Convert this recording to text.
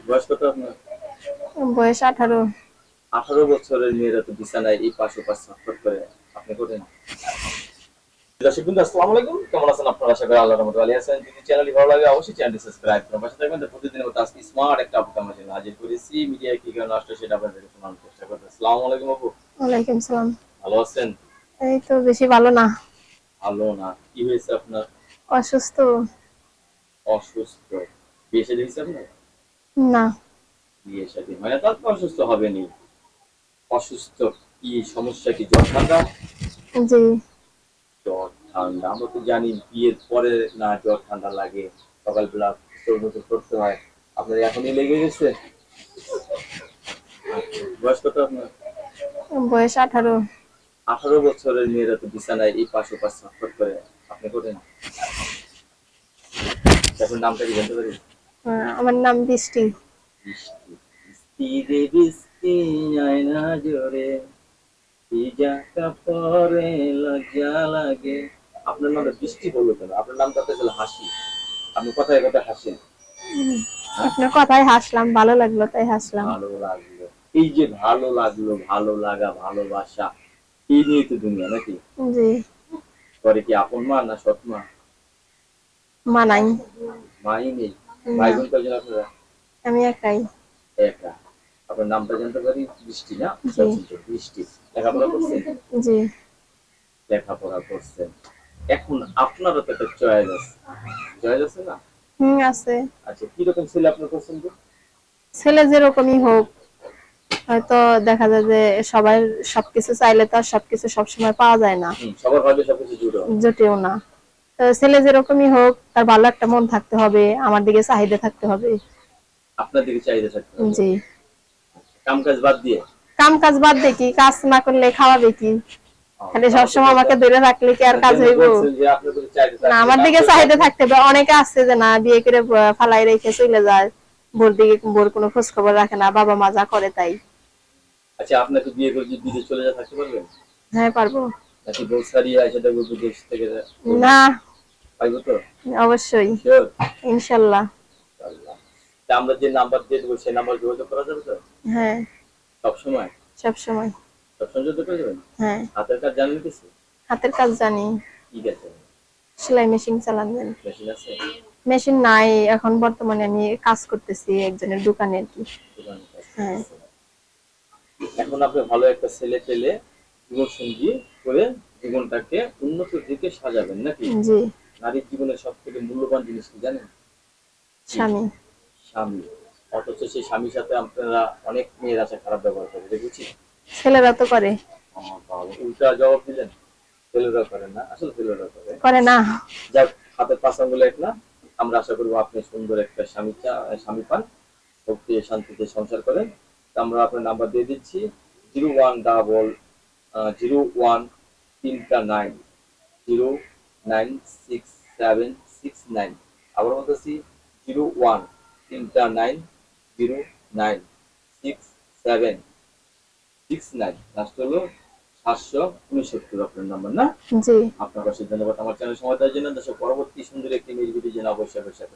বয়স কত আপনার? বয়স 18। 18 বছরের মেয়েরা তো বিছানায় এই পাশ ওপাশ ছটফট করে, আপনি করেন? দর্শক বন্ধু আসসালামু আলাইকুম, কেমন আছেন আপনারা? আশা করি আল্লাহর রহমতে ভালো আছেন। যদি চ্যানেলটি ভালো লাগে অবশ্যই চ্যানেলটি সাবস্ক্রাইব করুন। পাশে থাকবেন প্রতিদিনের মতো আজকে স্মার্ট একটা আপু আমার জন্য হাজির করেছি। মিডিয়ায় কি কারণে আসলে সেটা আপনাদেরকে শোনানোর চেষ্টা করব। আসসালামু আলাইকুম আপু, ওয়ালাইকুম সালাম। ভালো আছেন? এই তো বেশি ভালো না। ভালো না? কি হয়েছে আপনার? অসুস্থ। অসুস্থ? বিয়ে শাদী হয়েছে আপনার? না। বিয়ে শাদী হয় না, তারপর অসুস্থ হবেনি। অসুস্থ কি সমস্যা, কি জ্বর ঠান্ডা? জি। জ্বর ঠান্ডা আমরা তো জানি বিয়ের পরে না জ্বর ঠান্ডা লাগে, সকালবেলা গোসল করতে হয়। আপনার এখনই লেগে গেছে? আচ্ছা, বয়স কত আপনার? বয়স 18। 18 বছরের মেয়েরা তো বিছানায় এই পাশ ওপাশ ছটফট করে, আপনি করেন? আপনার নামটা কি জানতে পারি? আমার নাম বৃষ্টি। বৃষ্টি। বৃষ্টি রে বৃষ্টি, আয়না জোরে ভিজা কাপড়ে লজ্জা লাগে। আপনার নামটা বৃষ্টি বললো কেন? আপনার নামটা তো আসলে হাসি, আপনি কথায় কথায় হাসেন। হ্যাঁ, আপনার কথায় হাসলাম, ভালো লাগলো তাই হাসলাম। ভালো লাগলো। এই যে ভালো লাগলো, ভালো লাগা, ভালোবাসা, এই নিয়ে তো দুনিয়া নাকি? জি। পরে কি আপন মা না সৎ মা? মানাই। মাই নেই? ভাই না, বোন কয়জন আপনারা? আমি একাই। একা। আপনার নামটা জানতে পারি? বৃষ্টি না? জি। বৃষ্টি। লেখাপড়া করছেন? জি। লেখাপড়া করছেন। এখন আপনারও তো একটা চয়েস আছে, চয়েস আছে না? আছে। আচ্ছা, কিরকম ছেলে আপনার পছন্দ? ছেলে যেরকমই হোক, হয়তো দেখা যায় যে সবাই সবকিছু চাইলে তো আর সবকিছু সবসময় পাওয়া যায় না। সবার ভাগ্যে সবকিছু জুড়ে হয় না। জোটেও না। তো ছেলে যেরকমই হোক, তার ভালো একটা মন থাকতে হবে, আমার দিকে চাহিদা থাকতে হবে। আপনার দিকে চাহিদা থাকতে হবে। জি। কাম কাজ বাদ দিয়ে? কাম কাজ বাদ দিয়ে কি, কাজ না করলে খাওয়াবে কি? খালি তাহলে তো সবসময় আমাকে কথা ধরে রাখলে কি আর কাজ যেন হইব? বলছেন যে আপনার দিকে চাহিদা না, থাকবে, আমার কাম দিকে করে চাহিদা থাকবে। থাকতে হবে। অনেকে আছে যে না, বিয়ে করে ফালাই রেখে চলে যায়, বোর কোনো খোঁজ খবর রাখে না, বাবা মা যা করে তাই। আচ্ছা, আপনাকে বিয়ে করে যদি বিদেশ চলে যা থাকতে পারবেন? হ্যাঁ, পারবো। নাকি বউ ছাড়িয়ে আসে দেখবো বিদেশ থেকে করবেন? না। পাইবো তো? অবশ্যই। শিওর? ইনশাল্লাহ। আল্লাহ। তা আমরা যে নাম্বার দিয়ে দেবো সেই নাম্বার যোগাযোগ করা যাবে তো? হ্যাঁ। সবসময়? সব সময়। সবসময় যোগাযোগ করে দেবেন? হ্যাঁ। হাতের কাজ জানেন কিছু? হাতের কাজ জানি। কি আছে? সেলাই মেশিন চালান জানি। মেশিন আছে? মেশিন নাই এখন, বর্তমানে আমি কাজ করতেছি একজনের দোকানে আর কি। দোকানে কাজ হ্যাঁ। করতেছে। এখন আপনি ভালো একটা ছেলে পেলে জীবন সঙ্গী করে জীবনটাকে উন্নত দিকে সাজাবেন নাকি? জি। নারীর জীবনের সব থেকে মূল্যবান জিনিস কি জানেন? কি? স্বামী। স্বামী। অথচ সেই স্বামীর সাথে আপনারা অনেক মেয়ের আছে খারাপ ব্যবহার করে, দেখেছি। ছেলেরা তো করে। বাবা, উল্টা জবাব দিলেন। ছেলেরা করে না, আসলে ছেলেরা করে। করে না। যাক, হাতের পাঁচ আঙ্গুলে এক না। আমরা আশা করবো আপনি সুন্দর একটা স্বামী পান, সুখে শান্তিতে সংসার করেন। তা আমরা আপনার নাম্বার দিয়ে দিচ্ছি, 0100 তিনটা 9, 0966769। আবার বলতেছি, 01 তিনটা 9, 0966769। লাস্ট হলো 769 আপনার নাম্বার না? জি। আপনার কাছে ধন্যবাদ আমার চ্যানেল সময় দেওয়ার জন্য। দেশের পরবর্তী সুন্দর একটি নিউজ ভিডিও যেন অবশ্যই অবশ্যই